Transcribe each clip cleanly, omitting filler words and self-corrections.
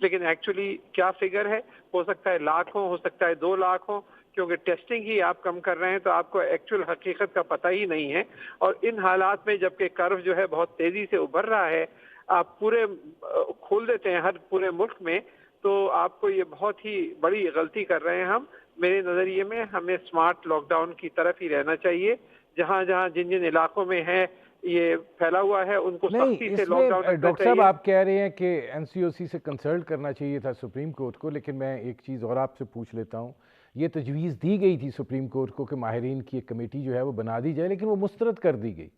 لیکن ایکچولی کیا فگر ہے، ہو سکتا ہے لاکھ ہو سکتا ہے 2 لاکھ ہو، کیونکہ ٹیسٹنگ ہی آپ کم کر رہے ہیں تو آپ کو ایکچوئل حقیقت کا پتہ ہی نہیں ہے. اور ان حالات میں جبکہ کرو جو ہے بہت تیزی سے ابھر رہا ہے، آپ پورے کھول دیتے ہیں ہر پورے ملک میں، تو آپ کو یہ بہت ہی بڑی غلطی کر رہے ہیں. ہم میرے نظریے میں ہمیں اسمارٹ لاک ڈاؤن کی طرف ہی رہنا چاہیے. جہاں جہاں جن علاقوں میں ہے یہ پھیلا ہوا ہے ان کو نہیں، سختی سے اس لاک میں ڈاؤن رکھنا ڈاکٹر صاحب چاہیے. آپ کہہ رہے ہیں کہ این سی او سی سے کنسلٹ کرنا چاہیے تھا سپریم کورٹ کو، لیکن میں ایک چیز اور آپ سے پوچھ لیتا ہوں. یہ تجویز دی گئی تھی سپریم کورٹ کو کہ ماہرین کی ایک کمیٹی جو ہے وہ بنا دی جائے، لیکن وہ مسترد کر دی گئی.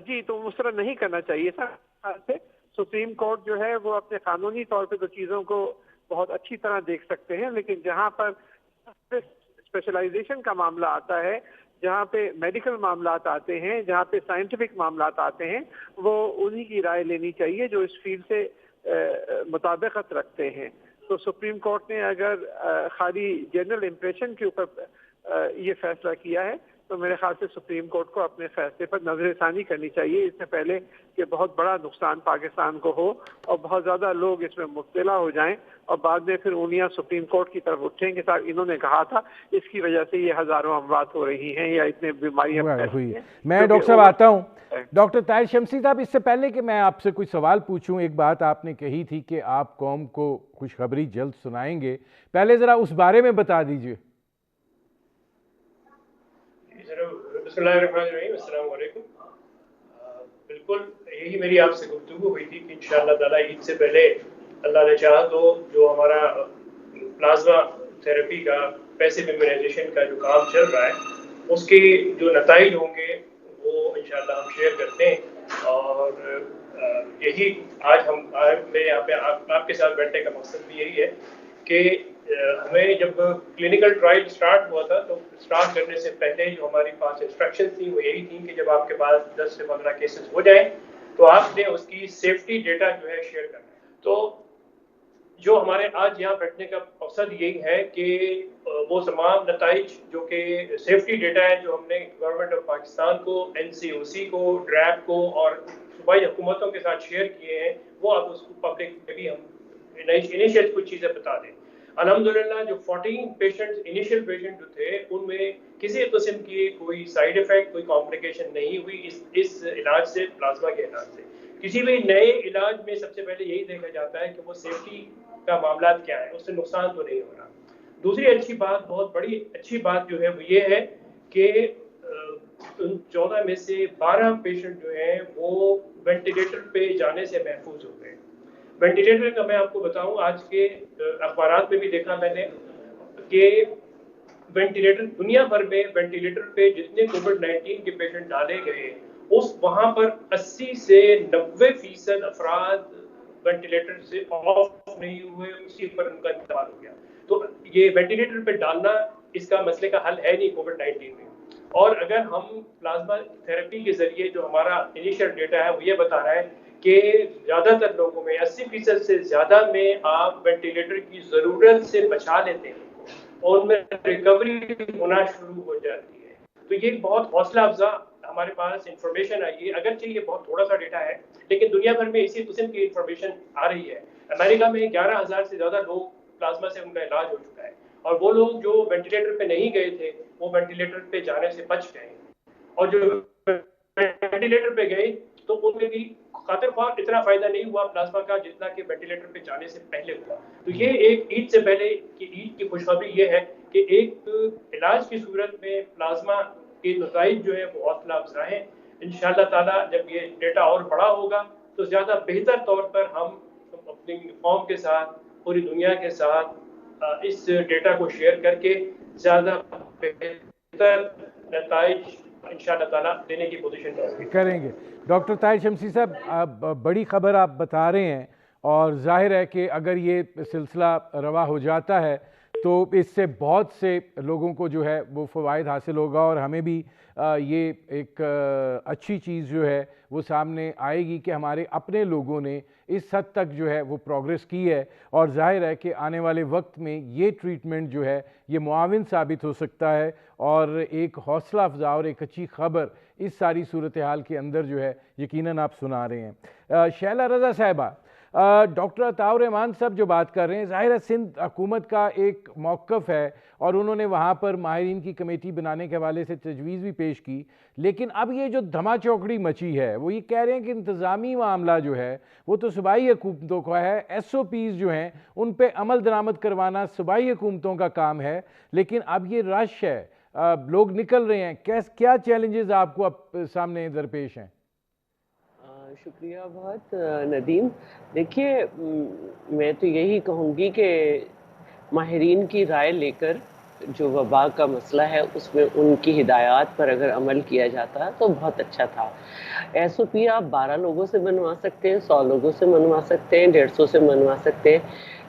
جی، تو مسترد نہیں کرنا چاہیے سر. سپریم کورٹ جو ہے وہ اپنے قانونی طور پہ تو چیزوں کو بہت اچھی طرح دیکھ سکتے ہیں، لیکن جہاں پر اسپیشلائزیشن کا معاملہ آتا ہے، جہاں پہ میڈیکل معاملات آتے ہیں، جہاں پہ سائنٹیفک معاملات آتے ہیں، وہ انہی کی رائے لینی چاہیے جو اس فیلڈ سے مطابقت رکھتے ہیں. تو سپریم کورٹ نے اگر خالی جنرل امپریشن کے اوپر یہ فیصلہ کیا ہے تو میرے خیال سے سپریم کورٹ کو اپنے فیصلے پر نظر ثانی کرنی چاہیے، اس سے پہلے کہ بہت بڑا نقصان پاکستان کو ہو اور بہت زیادہ لوگ اس میں مبتلا ہو جائیں اور بعد میں پھر انگلیاں سپریم کورٹ کی طرف اٹھیں کہ صاحب انہوں نے کہا تھا، اس کی وجہ سے یہ ہزاروں اموات ہو رہی ہیں یا اتنے بیماریاں ہوئی. میں ڈاکٹر صاحب آتا ہوں. ڈاکٹر طاہر شمسی صاحب، اس سے پہلے کہ میں آپ سے کوئی سوال پوچھوں، ایک بات آپ نے کہی تھی کہ آپ قوم کو خوشخبری جلد سنائیں گے، پہلے ذرا اس بارے میں بتا دیجئے. بسم اللہ الرحمن الرحیم. السلام علیکم. بالکل یہی میری آپ سے گفتگو ہوئی تھی کہ انشاءاللہ تعالیٰ عید سے پہلے اللہ نے چاہا تو جو ہمارا پلازما تھراپی کا پیسو امیونائزیشن کا جو کام چل رہا ہے اس کے جو نتائج ہوں گے وہ انشاءاللہ ہم شیئر کرتے ہیں. اور یہی آج میرے یہاں پہ آپ کے ساتھ بیٹھنے کا مقصد بھی یہی ہے کہ ہمیں جب کلینکل ٹرائل سٹارٹ ہوا تھا تو سٹارٹ کرنے سے پہلے جو ہماری پاس انسٹرکشن تھی وہ یہی تھی کہ جب آپ کے پاس 10 سے 15 کیسز ہو جائیں تو آپ نے اس کی سیفٹی ڈیٹا جو ہے شیئر کرنا ہے. تو جو ہمارے آج یہاں بیٹھنے کا مقصد یہی ہے کہ وہ تمام نتائج جو کہ سیفٹی ڈیٹا ہے جو ہم نے گورنمنٹ آف پاکستان کو، این سی او سی کو، ڈریپ کو اور صوبائی حکومتوں کے ساتھ شیئر کیے ہیں، وہ آپ اس کو پبلک میں بھی ہم انیشیل کچھ چیزیں بتا دیں. الحمدللہ جو 14 پیشنٹس انیشیل پیشنٹ جو تھے ان میں کسی قسم کی کوئی سائیڈ ایفیکٹ، کوئی کمپلیکیشن نہیں ہوئی اس علاج سے، پلازما کے علاج سے. کسی بھی نئے علاج میں سب سے پہلے یہی دیکھا جاتا ہے کہ وہ سیفٹی کا معاملات کیا ہے، اس سے نقصان تو نہیں ہو رہا. دوسری اچھی بات، بہت بڑی اچھی بات جو ہے وہ یہ ہے کہ 14 میں سے 12 پیشنٹ جو ہیں وہ وینٹیلیٹر پہ جانے سے محفوظ ہو گئے. وینٹیلیٹر کا میں آپ کو بتاؤں، آج کے اخبارات میں بھی دیکھا میں نے کہ وینٹیلیٹر دنیا بھر میں وینٹیلیٹر پہ جتنے کووڈ 19 کے پیشنٹ ڈالے گئے وہاں پر 80 سے 90% افراد وینٹیلیٹر سے آف نہیں ہوئے، اسی پر ان کا انتقال ہو گیا. تو یہ وینٹیلیٹر پہ ڈالنا اس کا مسئلے کا حل ہے نہیں کووڈ 19 میں. اور اگر ہم پلازما تھراپی کے ذریعے جو ہمارا انیشل ڈیٹا ہے وہ یہ بتا رہا ہے کہ زیادہ تر لوگوں میں 80% سے زیادہ میں آپ وینٹیلیٹر کی ضرورت سے بچا لیتے ہیں اور ان میں ریکوری ہونا شروع ہو جاتی ہے. تو یہ بہت حوصلہ افزا ہمارے پاس انفارمیشن آئی ہے. اگرچہ یہ بہت تھوڑا سا ڈیٹا ہے لیکن دنیا بھر میں اسی قسم کی انفارمیشن آ رہی ہے. امریکہ میں 11,000 سے زیادہ لوگ پلازما سے ان کا علاج ہو چکا ہے اور وہ لوگ جو وینٹیلیٹر پہ نہیں گئے تھے وہ وینٹیلیٹر پہ جانے سے بچ گئے. اور جو وینٹیلیٹر پہ گئے تو ان میں بھی خاطر خواہ اتنا فائدہ نہیں ہوا پلازما کا جتنا کہ وینٹیلیٹر پہ جانے سے پہلے ہوا. تو یہ ایک عید سے پہلے کی عید کی خوشخبری یہ ہے کہ ایک علاج کی صورت میں پلازما کے نتائج جو ہے وہ حوصلہ افزا ہیں. انشاءاللہ تعالیٰ جب یہ ڈیٹا اور بڑا ہوگا تو زیادہ بہتر طور پر ہم اپنی قوم کے ساتھ، پوری دنیا کے ساتھ اس ڈیٹا کو شیئر کر کے زیادہ بہتر نتائج انشاءاللہ تعالیٰ دینے کی پوزیشن میں کریں گے. ڈاکٹر طاہر شمسی صاحب، بڑی خبر آپ بتا رہے ہیں اور ظاہر ہے کہ اگر یہ سلسلہ روا ہو جاتا ہے تو اس سے بہت سے لوگوں کو جو ہے وہ فوائد حاصل ہوگا اور ہمیں بھی یہ ایک اچھی چیز جو ہے وہ سامنے آئے گی کہ ہمارے اپنے لوگوں نے اس حد تک جو ہے وہ پروگریس کی ہے. اور ظاہر ہے کہ آنے والے وقت میں یہ ٹریٹمنٹ جو ہے یہ معاون ثابت ہو سکتا ہے اور ایک حوصلہ افزا اور ایک اچھی خبر اس ساری صورتحال کے اندر جو ہے یقیناً آپ سنا رہے ہیں. شیلا رضا صاحبہ، ڈاکٹر عطاء الرحمان صاحب جو بات کر رہے ہیں، ظاہر ہے سندھ حکومت کا ایک موقف ہے اور انہوں نے وہاں پر ماہرین کی کمیٹی بنانے کے حوالے سے تجویز بھی پیش کی، لیکن اب یہ جو دھما چوکڑی مچی ہے وہ یہ کہہ رہے ہیں کہ انتظامی معاملہ جو ہے وہ تو صوبائی حکومتوں کا ہے، ایس او پیز جو ہیں ان پہ عمل درآمد کروانا صوبائی حکومتوں کا کام ہے، لیکن اب یہ رش ہے، لوگ نکل رہے ہیں، کیا چیلنجز آپ کو اب سامنے درپیش ہیں؟ شکریہ بہت ندیم. دیکھیے میں تو یہی کہوں گی کہ ماہرین کی رائے لے کر جو وبا کا مسئلہ ہے اس میں ان کی ہدایات پر اگر عمل کیا جاتا تو بہت اچھا تھا. ایس او پی آپ 12 لوگوں سے بنوا سکتے ہیں، 100 لوگوں سے بنوا سکتے ہیں، 150 سے بنوا سکتے ہیں،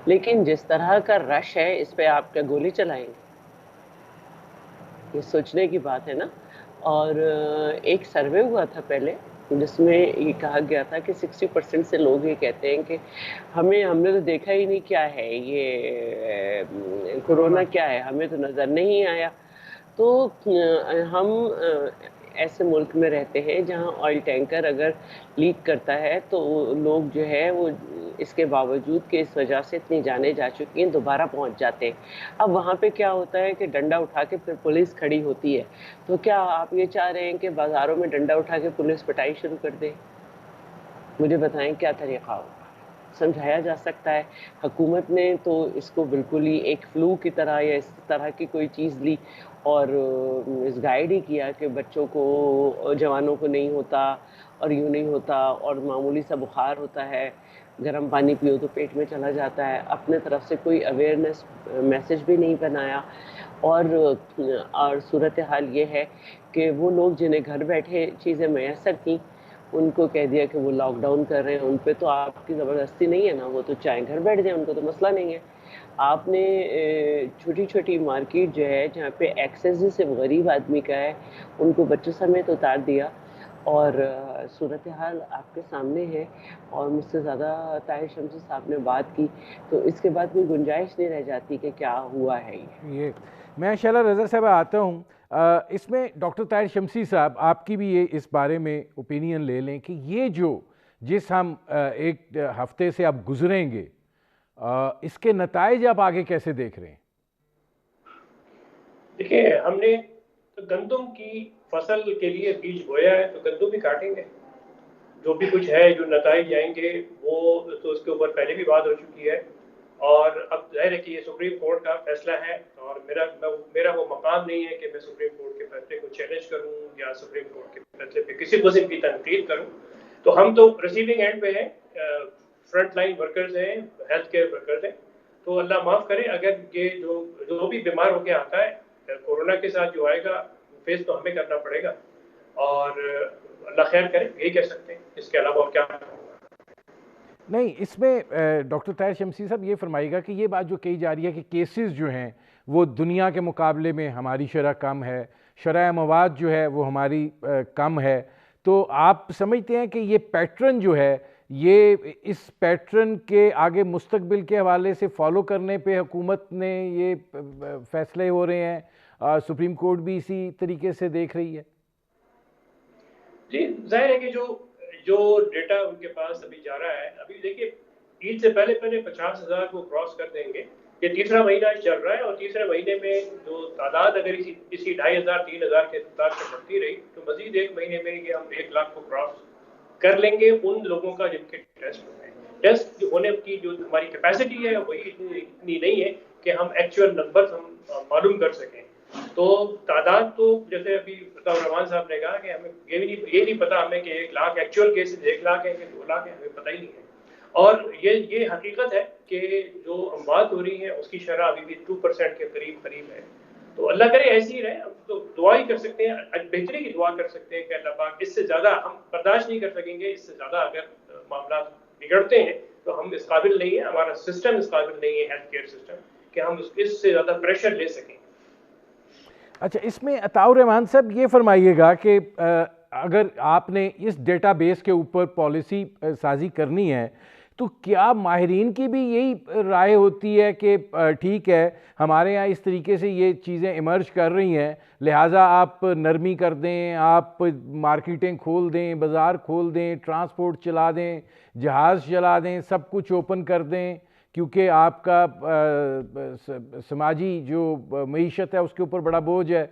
لیکن جس طرح کا رش ہے اس پہ آپ کیا گولی چلائیں گے؟ یہ سوچنے کی بات ہے نا. اور ایک سروے ہوا تھا پہلے جس میں یہ کہا گیا تھا کہ 60% سے لوگ یہ کہتے ہیں کہ ہم نے تو دیکھا ہی نہیں کیا ہے یہ کورونا کیا ہے، ہمیں تو نظر نہیں آیا. تو ہم ایسے ملک میں رہتے ہیں جہاں آئل ٹینکر اگر لیک کرتا ہے تو لوگ جو ہے وہ اس کے باوجود کہ اس وجہ سے اتنی جانیں جا چکی ہیں دوبارہ پہنچ جاتے ہیں. اب وہاں پہ کیا ہوتا ہے کہ ڈنڈا اٹھا کے پھر پولیس کھڑی ہوتی ہے. تو کیا آپ یہ چاہ رہے ہیں کہ بازاروں میں ڈنڈا اٹھا کے پولیس پٹائی شروع کر دے؟ مجھے بتائیں کیا طریقہ ہوگا؟ سمجھایا جا سکتا ہے. حکومت نے تو اس کو بالکل ہی ایک فلو کی طرح یا اس طرح کی کوئی چیز لی اور اس گائیڈ ہی کیا کہ بچوں کو جوانوں کو نہیں ہوتا اور یوں نہیں ہوتا، اور معمولی سا بخار ہوتا ہے گرم پانی پیو تو پیٹ میں چلا جاتا ہے. اپنے طرف سے کوئی اویئرنیس میسج بھی نہیں بنایا. اور صورتحال یہ ہے کہ وہ لوگ جنہیں گھر بیٹھے چیزیں میسر تھیں ان کو کہہ دیا کہ وہ لاک ڈاؤن کر رہے ہیں، ان پہ تو آپ کی زبردستی نہیں ہے نا، وہ تو چاہے گھر بیٹھ جائیں، ان کو تو مسئلہ نہیں ہے. آپ نے چھوٹی چھوٹی مارکیٹ جو ہے جہاں پہ ایکسیس بھی صرف غریب آدمی کا ہے ان کو بچوں سمیت اتار دیا. اور صورتحال آپ کے سامنے ہے. اور مجھ سے زیادہ طاہر شمسی صاحب نے بات کی تو اس کے بعد کوئی گنجائش نہیں رہ جاتی کہ کیا ہوا ہے. یہ میں شعلہ رضا صاحب آتا ہوں، اس میں ڈاکٹر طاہر شمسی صاحب آپ کی بھی یہ اس بارے میں اوپینین لے لیں کہ یہ جو جس ہم ایک ہفتے سے اب گزریں گے اس کے نتائج آپ آگے کیسے دیکھ رہے ہیں؟ دیکھیں ہم نے گندم کی فصل کے لیے بیج بویا ہے تو گندم بھی کاٹیں گے. جو بھی کچھ ہے جو نتائج آئیں گے وہ تو اس کے اوپر پہلے بھی بات ہو چکی ہے. اور اب ظاہر ہے کہ یہ سپریم کورٹ کا فیصلہ ہے اور میرا وہ مقام نہیں ہے کہ میں سپریم کورٹ کے فیصلے کو چیلنج کروں یا سپریم کورٹ کے فیصلے پہ کسی قسم کی تنقید کروں. تو ہم تو ریسیونگ اینڈ پہ ہیں، فرنٹ لائن ورکرز ہیں، ہیلتھ کیئر ورکرز ہیں. تو اللہ معاف کرے اگر یہ جو بھی بیمار ہو کے آتا ہے کورونا کے ساتھ جو آئے گا فیس تو ہمیں کرنا پڑے گا اور اللہ خیر کرے، یہی کہہ سکتے ہیں. اس کے علاوہ اور کیا نہیں. اس میں ڈاکٹر طاہر شمسی صاحب یہ فرمائے گا کہ یہ بات جو کہی جا رہی ہے کہ کیسز جو ہیں وہ دنیا کے مقابلے میں ہماری شرح کم ہے، شرح مواد جو ہے وہ ہماری کم ہے، تو آپ سمجھتے ہیں کہ یہ پیٹرن جو ہے یہ اس پیٹرن کے آگے مستقبل کے حوالے سے فالو کرنے پہ حکومت نے یہ فیصلے ہو رہے ہیں، سپریم کورٹ بھی اسی طریقے سے دیکھ رہی ہے؟ جی ظاہر ہے کہ جو ڈیٹا ان کے پاس ابھی جا رہا ہے، ابھی دیکھیے عید سے پہلے 50,000 کو کراس کر دیں گے. یہ تیسرا مہینہ چل رہا ہے اور تیسرے مہینے میں جو تعداد اگر اسی 2,500 3,000 کے رفتار سے بڑھتی رہی تو مزید ایک مہینے میں یہ ہم 1 لاکھ کو کراس کر لیں گے ان لوگوں کا جن کے ٹیسٹ ہوئے ہیں. ٹیسٹ ہونے کی جو ہماری کیپیسٹی ہے وہی اتنی نہیں ہے کہ ہم ایکچوئل نمبرز ہم معلوم کر سکیں. تو تعداد تو جیسے ابھی عطاء الرحمان صاحب نے کہا کہ ہمیں یہ نہیں پتا ہمیں کہ 1 لاکھ ایکچوئل کیسز 1 لاکھ ہے کہ 2 لاکھ ہے، ہمیں پتہ ہی نہیں ہے. اور یہ حقیقت ہے کہ جو اموات ہو رہی ہیں اس کی شرح ابھی بھی 2% کے قریب ہے. تو اللہ کرے ایسی ہی رہے. ہم تو دعا ہی کر سکتے ہیں، بہتری کی دعا کر سکتے ہیں کہ اللہ پاک اس سے زیادہ ہم برداشت نہیں کر سکیں گے. اس سے زیادہ اگر معاملات بگڑتے ہیں تو ہم اس قابل نہیں ہیں، ہمارا سسٹم اس قابل نہیں ہے، ہیلتھ کیئر سسٹم، کہ ہم اس سے زیادہ پریشر لے سکیں. اچھا، اس میں عطاء الرحمان صاحب یہ فرمائیے گا کہ اگر آپ نے اس ڈیٹا بیس کے اوپر پالیسی سازی کرنی ہے تو کیا ماہرین کی بھی یہی رائے ہوتی ہے کہ ٹھیک ہے ہمارے یہاں اس طریقے سے یہ چیزیں ایمرج کر رہی ہیں، لہٰذا آپ نرمی کر دیں، آپ مارکیٹیں کھول دیں، بازار کھول دیں، ٹرانسپورٹ چلا دیں، جہاز چلا دیں، سب کچھ اوپن کر دیں، کیونکہ آپ کا سماجی جو معیشت ہے اس کے اوپر بڑا بوجھ ہے؟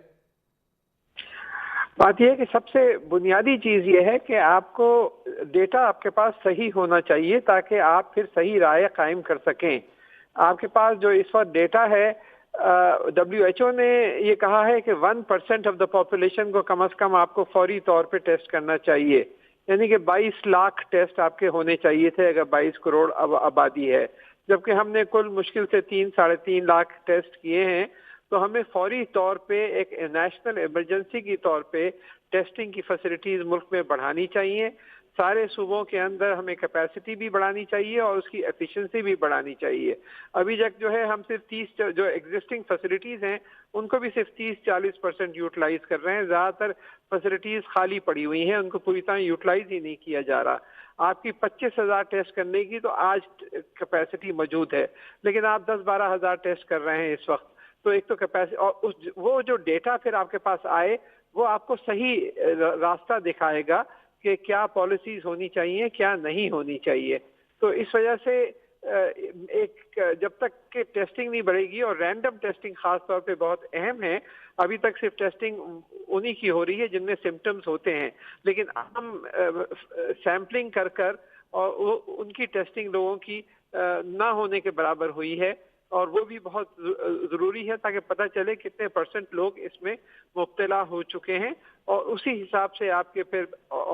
بات یہ ہے کہ سب سے بنیادی چیز یہ ہے کہ آپ کو ڈیٹا آپ کے پاس صحیح ہونا چاہیے تاکہ آپ پھر صحیح رائے قائم کر سکیں. آپ کے پاس جو اس وقت ڈیٹا ہے، WHO نے یہ کہا ہے کہ 1% آف دا پاپولیشن کو کم از کم آپ کو فوری طور پہ ٹیسٹ کرنا چاہیے، یعنی کہ 22 لاکھ ٹیسٹ آپ کے ہونے چاہیے تھے اگر 22 کروڑ آبادی ہے، جبکہ ہم نے کل مشکل سے 3-3.5 لاکھ ٹیسٹ کیے ہیں. تو ہمیں فوری طور پہ ایک نیشنل ایمرجنسی کی طور پہ ٹیسٹنگ کی فیسلٹیز ملک میں بڑھانی چاہیے. سارے صوبوں کے اندر ہمیں کیپیسٹی بھی بڑھانی چاہیے اور اس کی ایفیشنسی بھی بڑھانی چاہیے. ابھی تک جو ہے ہم صرف 30 جو ایگزسٹنگ فیسلٹیز ہیں ان کو بھی صرف 30-40% یوٹیلائز کر رہے ہیں. زیادہ تر فیسلٹیز خالی پڑی ہوئی ہیں، ان کو پوری طرح یوٹیلائز ہی نہیں کیا جا رہا. آپ کی 25,000 ٹیسٹ کرنے کی تو آج کیپیسٹی موجود ہے، لیکن آپ 10-12 ہزار ٹیسٹ کر رہے ہیں اس وقت. تو ایک تو کیپیسٹی اور وہ جو ڈیٹا پھر آپ کے پاس آئے وہ آپ کو صحیح راستہ دکھائے گا کہ کیا پالیسیز ہونی چاہیے، کیا نہیں ہونی چاہیے. تو اس وجہ سے ایک جب تک کہ ٹیسٹنگ نہیں بڑھے گی، اور رینڈم ٹیسٹنگ خاص طور پہ بہت اہم ہے. ابھی تک صرف ٹیسٹنگ انہی کی ہو رہی ہے جن میں سمٹمز ہوتے ہیں، لیکن ہم سیمپلنگ کر اور ان کی ٹیسٹنگ لوگوں کی نہ ہونے کے برابر ہوئی ہے، اور وہ بھی بہت ضروری ہے تاکہ پتہ چلے کتنے % لوگ اس میں مبتلا ہو چکے ہیں، اور اسی حساب سے آپ کے پھر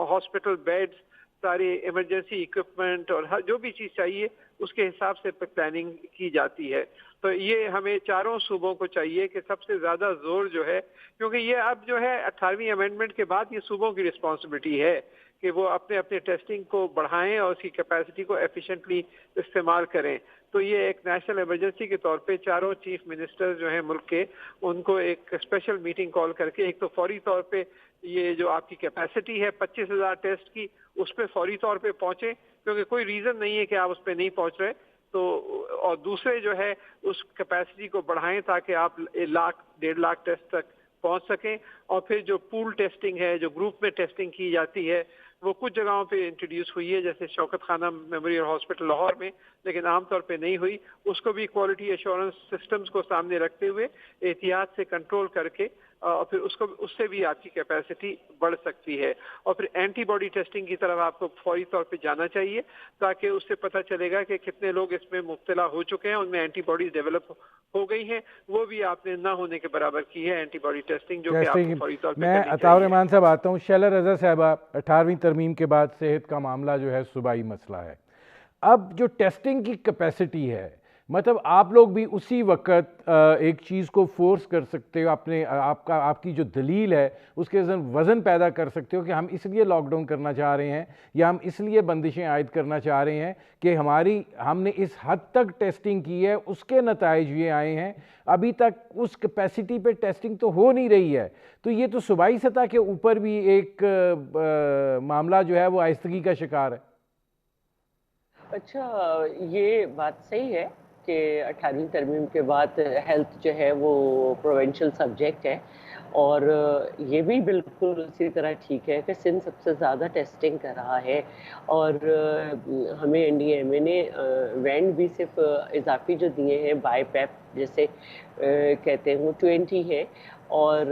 ہاسپٹل بیڈز، ساری ایمرجنسی اکوپمنٹ اور جو بھی چیز چاہیے اس کے حساب سے پلاننگ کی جاتی ہے. تو یہ ہمیں چاروں صوبوں کو چاہیے کہ سب سے زیادہ زور جو ہے، کیونکہ یہ اب جو ہے 18ویں امینڈمنٹ کے بعد یہ صوبوں کی رسپانسبلٹی ہے کہ وہ اپنے ٹیسٹنگ کو بڑھائیں اور اس کی کیپیسٹی کو ایفیشینٹلی استعمال کریں. تو یہ ایک نیشنل ایمرجنسی کے طور پہ چاروں چیف منسٹر جو ہیں ملک کے، ان کو ایک اسپیشل میٹنگ کال کر کے ایک تو فوری طور پہ یہ جو آپ کی کیپیسٹی ہے 25,000 ٹیسٹ کی، اس پہ فوری طور پہ پہنچیں، کیونکہ کوئی ریزن نہیں ہے کہ آپ اس پہ نہیں پہنچ رہے. تو اور دوسرے جو ہے اس کیپیسٹی کو بڑھائیں تاکہ آپ 1-1.5 لاکھ ٹیسٹ تک پہنچ سکیں. اور پھر جو پول ٹیسٹنگ ہے، جو گروپ میں ٹیسٹنگ کی جاتی ہے، وہ کچھ جگہوں پہ انٹروڈیوس ہوئی ہے، جیسے شوکت خانہ میموریل ہاسپٹل لاہور میں، لیکن عام طور پہ نہیں ہوئی. اس کو بھی کوالٹی ایشورنس سسٹمز کو سامنے رکھتے ہوئے احتیاط سے کنٹرول کر کے اور پھر اس سے بھی آپ کی کیپیسٹی بڑھ سکتی ہے. اور پھر اینٹی باڈی ٹیسٹنگ کی طرف آپ کو فوری طور پہ جانا چاہیے تاکہ اس سے پتہ چلے گا کہ کتنے لوگ اس میں مبتلا ہو چکے ہیں، ان میں اینٹی باڈیز ڈیولپ ہو گئی ہیں. وہ بھی آپ نے نہ ہونے کے برابر کی ہے اینٹی باڈی ٹیسٹنگ، جو کہ آپ کو فوری طور پہ میں عطاء الرحمان صاحب آتا ہوں. شیلا رضا صاحبہ، 18ویں ترمیم کے بعد صحت کا معاملہ جو ہے صوبائی مسئلہ ہے. اب جو ٹیسٹنگ کی کیپیسٹی ہے، مطلب آپ لوگ بھی اسی وقت ایک چیز کو فورس کر سکتے ہو، آپ کی جو دلیل ہے اس کے وزن پیدا کر سکتے ہو کہ ہم اس لیے لاک ڈاؤن کرنا چاہ رہے ہیں یا ہم اس لیے بندشیں عائد کرنا چاہ رہے ہیں کہ ہم نے اس حد تک ٹیسٹنگ کی ہے، اس کے نتائج یہ آئے ہیں. ابھی تک اس کیپیسٹی پہ ٹیسٹنگ تو ہو نہیں رہی ہے. تو یہ تو صوبائی سطح کے اوپر بھی ایک معاملہ جو ہے وہ آہستگی کا شکار ہے. اچھا، یہ بات صحیح ہے کہ 18ویں ترمیم کے بعد ہیلتھ جو ہے وہ پروونشل سبجیکٹ ہے، اور یہ بھی بالکل اسی طرح ٹھیک ہے کہ سندھ سب سے زیادہ ٹیسٹنگ کر رہا ہے. اور ہمیں NDMA نے وینڈ بھی صرف اضافی جو دیے ہیں بائی پیپ جیسے کہتے ہیں وہ 20 ہے، اور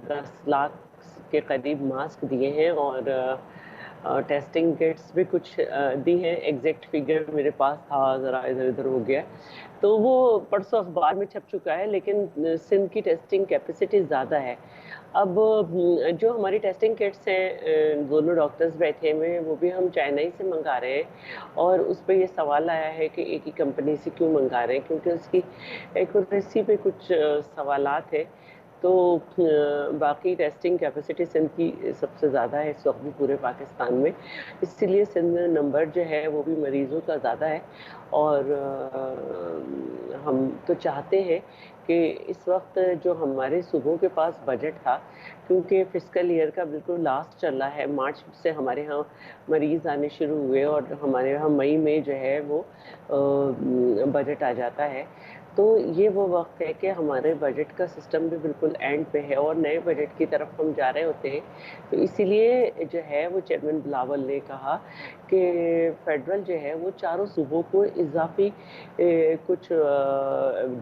10 لاکھ کے قریب ماسک دیے ہیں، اور ٹیسٹنگ کٹس بھی کچھ دی ہیں. ایگزیکٹ فگر میرے پاس تھا، ذرا ادھر ادھر ہو گیا، تو وہ پرسوں اخبار میں چھپ چکا ہے. لیکن سندھ کی ٹیسٹنگ کیپیسٹی زیادہ ہے. اب جو ہماری ٹیسٹنگ کٹس ہیں، دونوں ڈاکٹرز بیٹھے ہوئے، وہ بھی ہم چائنا ہی سے منگا رہے ہیں. اور اس پہ یہ سوال آیا ہے کہ ایک ہی کمپنی سے کیوں منگا رہے ہیں، کیونکہ اس کی ایکوریسی پہ کچھ سوالات ہیں. تو باقی ٹیسٹنگ کیپیسٹی سندھ کی سب سے زیادہ ہے اس وقت بھی پورے پاکستان میں، اسی لیے سندھ میں نمبر جو ہے وہ بھی مریضوں کا زیادہ ہے. اور ہم تو چاہتے ہیں کہ اس وقت جو ہمارے صوبوں کے پاس بجٹ تھا، کیونکہ فسکل ایئر کا بالکل لاسٹ چل رہا ہے، مارچ سے ہمارے ہاں مریض آنے شروع ہوئے اور ہمارے ہاں مئی میں جو ہے وہ بجٹ آ جاتا ہے، تو یہ وہ وقت ہے کہ ہمارے بجٹ کا سسٹم بھی بالکل اینڈ پہ ہے اور نئے بجٹ کی طرف ہم جا رہے ہوتے ہیں، تو اسی لیے جو ہے وہ چیئرمین بلاول نے کہا کہ فیڈرل جو ہے وہ چاروں صوبوں کو اضافی کچھ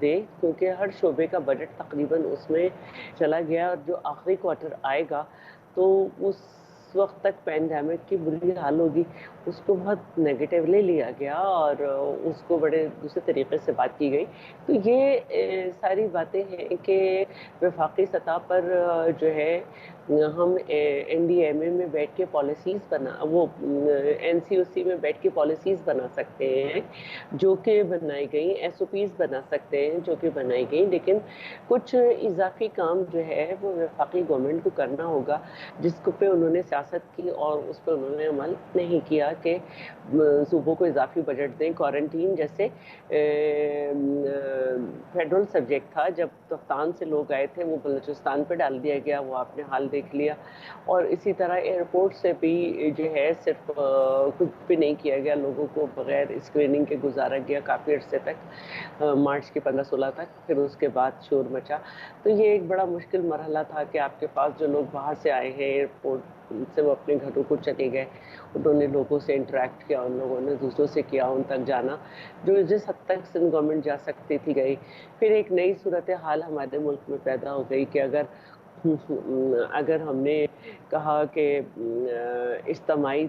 دے، کیونکہ ہر شعبے کا بجٹ تقریباً اس میں چلا گیا اور جو آخری کوارٹر آئے گا تو اس وقت تک پینڈیمک کی بری حال ہوگی، اس کو بہت نیگیٹیولی لیا گیا اور اس کو بڑے دوسرے طریقے سے بات کی گئی، تو یہ ساری باتیں ہیں کہ وفاقی سطح پر جو ہے ہم این ڈی ایم اے میں بیٹھ کے پالیسیز وہ این سی او سی میں بیٹھ کے پالیسیز بنا سکتے ہیں جو کہ بنائی گئی، ایس او پیز بنا سکتے ہیں جو کہ بنائی گئی، لیکن کچھ اضافی کام جو ہے وہ وفاقی گورنمنٹ کو کرنا ہوگا جس کو پہ انہوں نے سیاست کی اور اس پہ انہوں نے عمل نہیں کیا کہ صوبوں کو اضافی بجٹ دیں۔ کوارنٹین جیسے فیڈرل سبجیکٹ تھا، جب تفتان سے لوگ آئے تھے وہ بلوچستان پہ ڈال دیا گیا، وہ آپ نے حال دیکھ لیا، اور اسی طرح ایئرپورٹ سے بھی جو ہے صرف کچھ بھی نہیں کیا گیا، لوگوں کو بغیر اسکریننگ کے گزارا گیا کافی عرصے تک، مارچ کے 15-16 تک، پھر اس کے بعد شور مچا، تو یہ ایک بڑا مشکل مرحلہ تھا کہ آپ کے پاس جو لوگ باہر سے آئے ہیں ایئرپورٹ سے وہ اپنے گھروں کو چلے گئے، انہوں نے لوگوں سے انٹریکٹ کیا، ان لوگوں نے دوسروں سے کیا، ان تک جانا جو جس حد تک سندھ گورنمنٹ جا سکتی تھی گئی، پھر ایک نئی صورتحال ہمارے ملک میں پیدا ہو گئی کہ اگر ہم نے کہا کہ اجتماعی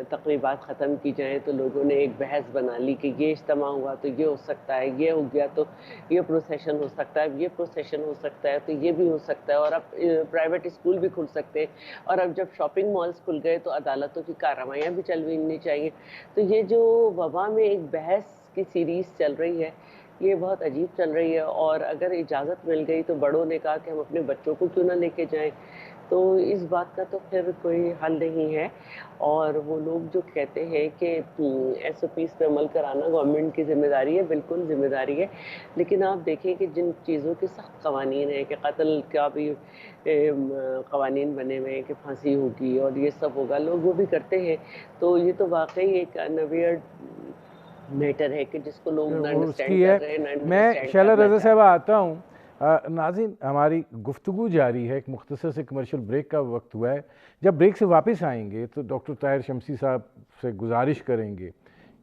تقریبات ختم کی جائیں تو لوگوں نے ایک بحث بنا لی کہ یہ اجتماع ہوا تو یہ ہو سکتا ہے، یہ ہو گیا تو یہ پروسیشن ہو سکتا ہے، یہ پروسیشن ہو سکتا ہے تو یہ بھی ہو سکتا ہے، اور اب پرائیویٹ اسکول بھی کھل سکتے ہیں، اور اب جب شاپنگ مالز کھل گئے تو عدالتوں کی کارروائیاں بھی چلنی چاہیے، تو یہ جو وبا میں ایک بحث کی سیریز چل رہی ہے یہ بہت عجیب چل رہی ہے، اور اگر اجازت مل گئی تو بڑوں نے کہا کہ ہم اپنے بچوں کو کیوں نہ لے کے جائیں، تو اس بات کا تو پھر کوئی حل نہیں ہے، اور وہ لوگ جو کہتے ہیں کہ ایس او پیز پہ عمل کرانا گورنمنٹ کی ذمہ داری ہے، بالکل ذمہ داری ہے، لیکن آپ دیکھیں کہ جن چیزوں کے سخت قوانین ہیں کہ قتل کا بھی قوانین بنے ہوئے ہیں کہ پھانسی ہوگی اور یہ سب ہوگا، لوگ وہ بھی کرتے ہیں، تو یہ تو واقعی ایک انویئرڈ میٹر ہے کہ جس کو لوگ نہ وہ اس انڈرسٹینڈ کی ہے۔ کر رہے ہیں، نہ میں انڈرسٹینڈ شیلا کرنا رضا چاہتے صاحبہ آتا ہوں۔ ناظرین، ہماری گفتگو جاری ہے، ایک مختصر سے کمرشل بریک کا وقت ہوا ہے، جب بریک سے واپس آئیں گے تو ڈاکٹر طاہر شمسی صاحب سے گزارش کریں گے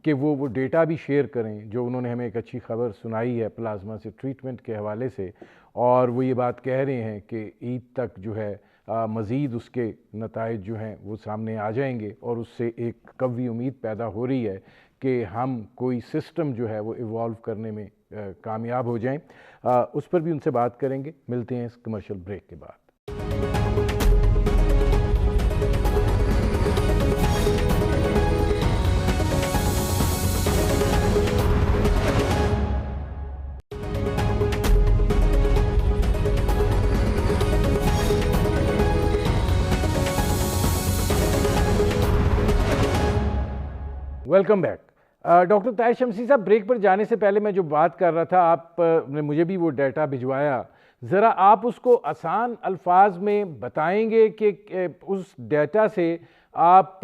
کہ وہ ڈیٹا بھی شیئر کریں جو انہوں نے ہمیں ایک اچھی خبر سنائی ہے پلازما سے ٹریٹمنٹ کے حوالے سے، اور وہ یہ بات کہہ رہے ہیں کہ عید تک جو ہے مزید اس کے نتائج جو ہیں وہ سامنے آ جائیں گے، اور اس سے ایک قوی امید پیدا ہو رہی ہے کہ ہم کوئی سسٹم جو ہے وہ ایوالو کرنے میں کامیاب ہو جائیں۔ اس پر بھی ان سے بات کریں گے۔ ملتے ہیں اس کمرشل بریک کے بعد۔ Welcome back. ڈاکٹر طاہر شمسی صاحب، بریک پر جانے سے پہلے میں جو بات کر رہا تھا، آپ نے مجھے بھی وہ ڈیٹا بھجوایا، ذرا آپ اس کو آسان الفاظ میں بتائیں گے کہ اس ڈیٹا سے آپ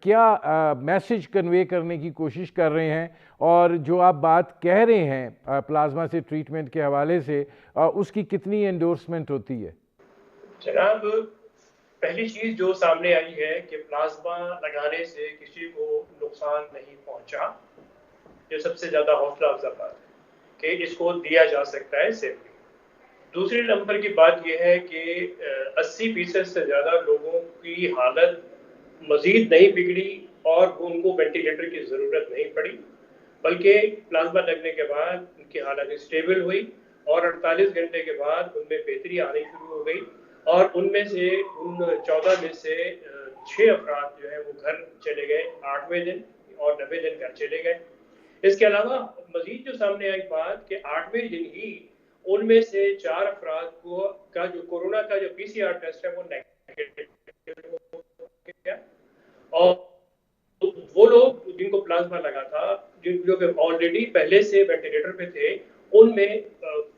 کیا میسج کنوے کرنے کی کوشش کر رہے ہیں، اور جو آپ بات کہہ رہے ہیں پلازما سے ٹریٹمنٹ کے حوالے سے اس کی کتنی انڈورسمنٹ ہوتی ہے؟ جناب، پہلی چیز جو سامنے آئی ہے کہ پلازما لگانے سے کسی کو نقصان نہیں پہنچا، یہ سب سے زیادہ حوصلہ افزا بات ہے کہ اس کو دیا جا سکتا ہے سیفلی۔ دوسرے نمبر کی بات یہ ہے کہ 80% سے زیادہ لوگوں کی حالت مزید نہیں بگڑی اور ان کو وینٹیلیٹر کی ضرورت نہیں پڑی، بلکہ پلازما لگنے کے بعد ان کی حالت اسٹیبل ہوئی اور 48 گھنٹے کے بعد ان میں بہتری آنی شروع ہو گئی، اور ان میں سے ان 14 میں سے 6 افراد جو ہے وہ گھر چلے گئے 8ویں دن، اور 90 دن گھر چلے گئے۔ اس کے علاوہ مزید جو سامنے آئی بات کہ 8ویں دن ہی ان میں سے 4 افراد کا جو کورونا کا جو پی سی آر ٹیسٹ ہے وہ نیگیٹو ہو گیا، اور وہ لوگ جن کو پلازما لگا تھا، جو کہ آلریڈی پہلے سے وینٹیلیٹر پہ تھے، ان میں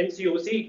NCOC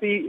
3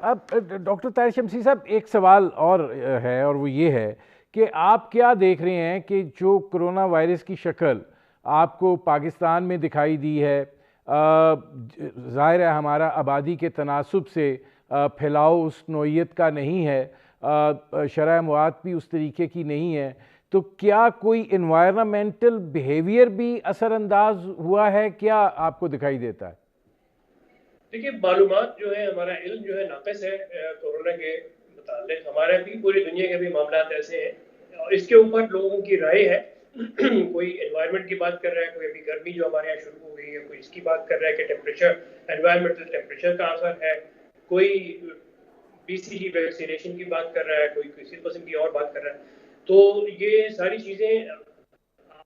اب ڈاکٹر طاہر شمسی صاحب ایک سوال اور ہے، اور وہ یہ ہے کہ آپ کیا دیکھ رہے ہیں کہ جو کرونا وائرس کی شکل آپ کو پاکستان میں دکھائی دی ہے، ظاہر ہے ہمارا آبادی کے تناسب سے پھیلاؤ اس نوعیت کا نہیں ہے، شرح اموات بھی اس طریقے کی نہیں ہے، تو کیا کوئی انوائرمنٹل بیہیویئر بھی اثر انداز ہوا ہے؟ کیا آپ کو دکھائی دیتا ہے؟ دیکھیے، معلومات جو ہے، ہمارا علم جو ہے ناقص ہے کورونا کے متعلق. ہمارے بھی پوری دنیا کے بھی معاملات ایسے ہیں اور اس کے اوپر لوگوں کی رائے ہے. کوئی انوائرمنٹ کی بات کر رہا ہے، کوئی ابھی گرمی جو ہمارے یہاں شروع ہو گئی ہے، کوئی اس کی بات کر رہا ہے کہ ٹیمپریچر، انوائرمنٹل ٹیمپریچر کا اثر ہے، کوئی BCG ویکسینیشن کی بات کر رہا ہے، کوئی کسی قسم کی اور بات کر رہا ہے. تو یہ ساری چیزیں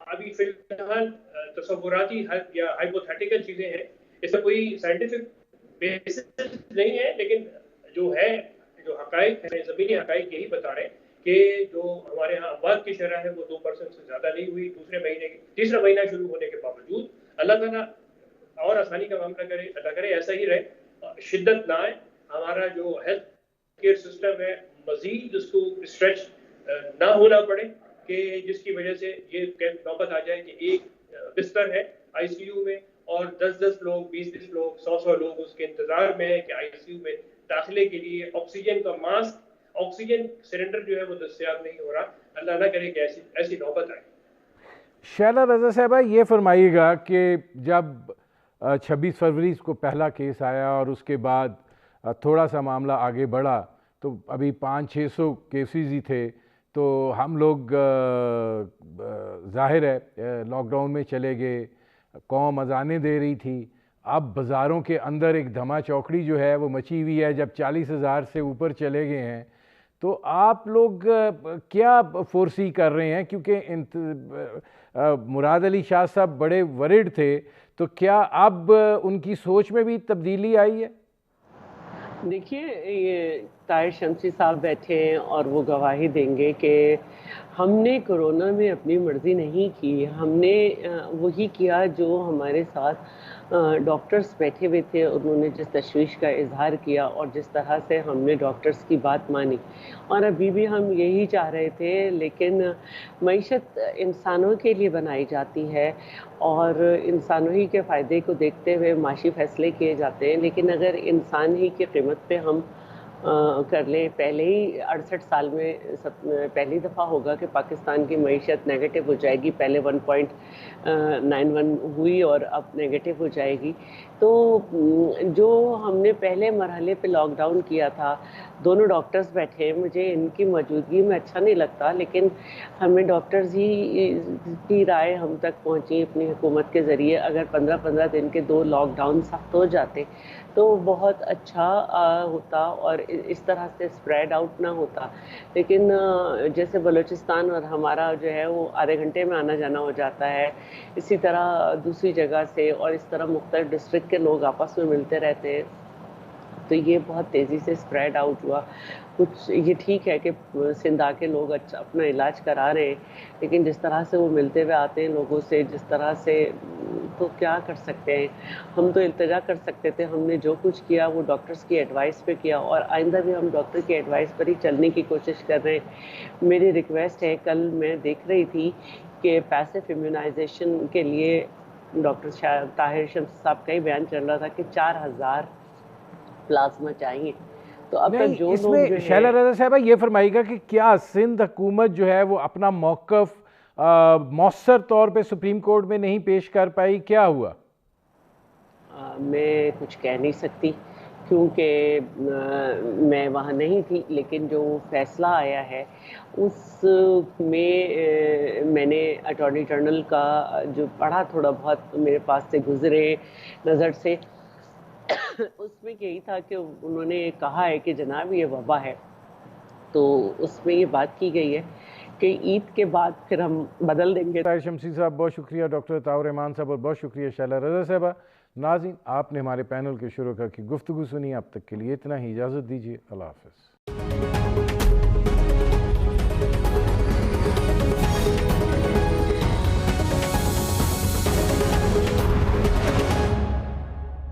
ابھی فی الحال تصوراتی یا ہائپوتھیٹیکل چیزیں ہیں، اس میں کوئی سائنٹیفک بیسس نہیں ہے. لیکن جو ہے، جو حقائق ہیں، زمینی حقائق یہی بتا رہے ہیں کہ جو ہمارے ہاں اموات کی شرح ہے وہ 2% سے زیادہ نہیں ہوئی تیسرا مہینہ شروع ہونے کے باوجود. اللہ تعالیٰ اور آسانی کا معاملہ کرے، اللہ کرے ایسا ہی رہے، شدت نہ آئے، ہمارا جو ہیلتھ کیئر سسٹم ہے مزید اس کو اسٹریچ نہ ہونا پڑے کہ جس کی وجہ سے یہ نوبت آ جائے کہ ایک بستر ہے ICU میں اور 10 لوگ، 20 لوگ، 100 لوگ اس کے انتظار میں ہیں کہ ICU میں داخلے کے لیے آکسیجن کا ماسک، آکسیجن سلنڈر جو ہے وہ دستیاب نہیں ہو رہا. اللہ نہ کرے کہ ایسی نوبت آئے. شیلا رضا صاحبہ، یہ فرمائیے گا کہ جب 26 فروری کو پہلا کیس آیا اور اس کے بعد تھوڑا سا معاملہ آگے بڑھا تو ابھی 500-600 کیسز ہی تھے، تو ہم لوگ ظاہر ہے لاک ڈاؤن میں چلے گئے، قوم اذانیں دے رہی تھی. اب بازاروں کے اندر ایک دھما چوکڑی جو ہے وہ مچی ہوئی ہے جب 40,000 سے اوپر چلے گئے ہیں. تو آپ لوگ کیا فورسی کر رہے ہیں؟ کیونکہ مراد علی شاہ صاحب بڑے ورڈ تھے، تو کیا اب ان کی سوچ میں بھی تبدیلی آئی ہے؟ دیکھیے، یہ طاہر شمسی صاحب بیٹھے ہیں اور وہ گواہی دیں گے کہ ہم نے کرونا میں اپنی مرضی نہیں کی. ہم نے وہی کیا جو ہمارے ساتھ ڈاکٹرز بیٹھے ہوئے تھے، انہوں نے جس تشویش کا اظہار کیا اور جس طرح سے ہم نے ڈاکٹرز کی بات مانی، اور ابھی بھی ہم یہی چاہ رہے تھے. لیکن معیشت انسانوں کے لیے بنائی جاتی ہے اور انسانوں ہی کے فائدے کو دیکھتے ہوئے معاشی فیصلے کیے جاتے ہیں. لیکن اگر انسان ہی کی قیمت پہ ہم کر لیں، پہلے ہی 68 سال میں پہلی دفعہ ہوگا کہ پاکستان کی معیشت نیگیٹو ہو جائے گی. پہلے 1.91 ہوئی اور اب نیگیٹو ہو جائے گی. تو جو ہم نے پہلے مرحلے پہ لاک ڈاؤن کیا تھا، دونوں ڈاکٹرز بیٹھے ہیں، مجھے ان کی موجودگی میں اچھا نہیں لگتا، لیکن ہمیں ڈاکٹرز ہی کی رائے ہم تک پہنچی اپنی حکومت کے ذریعے. اگر 15 دن کے 2 لاک ڈاؤن سخت ہو جاتے تو بہت اچھا ہوتا اور اس طرح سے اسپریڈ آؤٹ نہ ہوتا. لیکن جیسے بلوچستان اور ہمارا جو ہے وہ آدھے گھنٹے میں آنا جانا ہو جاتا ہے، اسی طرح دوسری جگہ سے اور اس طرح مختلف ڈسٹرکٹ کے لوگ آپس میں ملتے رہتے ہیں، تو یہ بہت تیزی سے اسپریڈ آؤٹ ہوا. کچھ یہ ٹھیک ہے کہ سندھ کے لوگ اپنا علاج کرا رہے ہیں، لیکن جس طرح سے وہ ملتے ہوئے آتے ہیں لوگوں سے، جس طرح سے، تو کیا کر سکتے ہیں. ہم تو التجا کر سکتے تھے. ہم نے جو کچھ کیا وہ ڈاکٹرز کی ایڈوائس پہ کیا اور آئندہ بھی ہم ڈاکٹر کی ایڈوائس پر ہی چلنے کی کوشش کر رہے ہیں. میری ریکویسٹ ہے، کل میں دیکھ رہی تھی کہ پیسو امیونائزیشن کے لیے ڈاکٹر طاہر شمسی صاحب کا ہی بیان چل رہا تھا کہ 4,000 پلازما چاہیے. تو اب تک جو اس لوگ میں شیلا رضا صاحبہ یہ فرمائیے گا کہ کیا سندھ حکومت جو ہے وہ اپنا موقف مؤثر طور پہ سپریم کورٹ میں نہیں پیش کر پائی؟ کیا ہوا؟ میں کچھ کہہ نہیں سکتی کیونکہ میں وہاں نہیں تھی، لیکن جو فیصلہ آیا ہے اس میں نے اٹارنی جنرل کا جو پڑھا، تھوڑا بہت میرے پاس سے گزرے نظر سے، اس میں یہی تھا کہ انہوں نے کہا ہے کہ جناب یہ وبا ہے. تو اس میں یہ بات کی گئی ہے کہ عید کے بعد پھر ہم بدل دیں گے. طاہر شمسی صاحب بہت شکریہ، ڈاکٹر عطاء رحمان صاحب اور بہت شکریہ شیلا رضا صاحبہ. ناظرین، آپ نے ہمارے پینل کے شرکاء کی گفتگو سنی. اب تک کے لیے اتنا ہی، اجازت دیجیے. اللہ حافظ.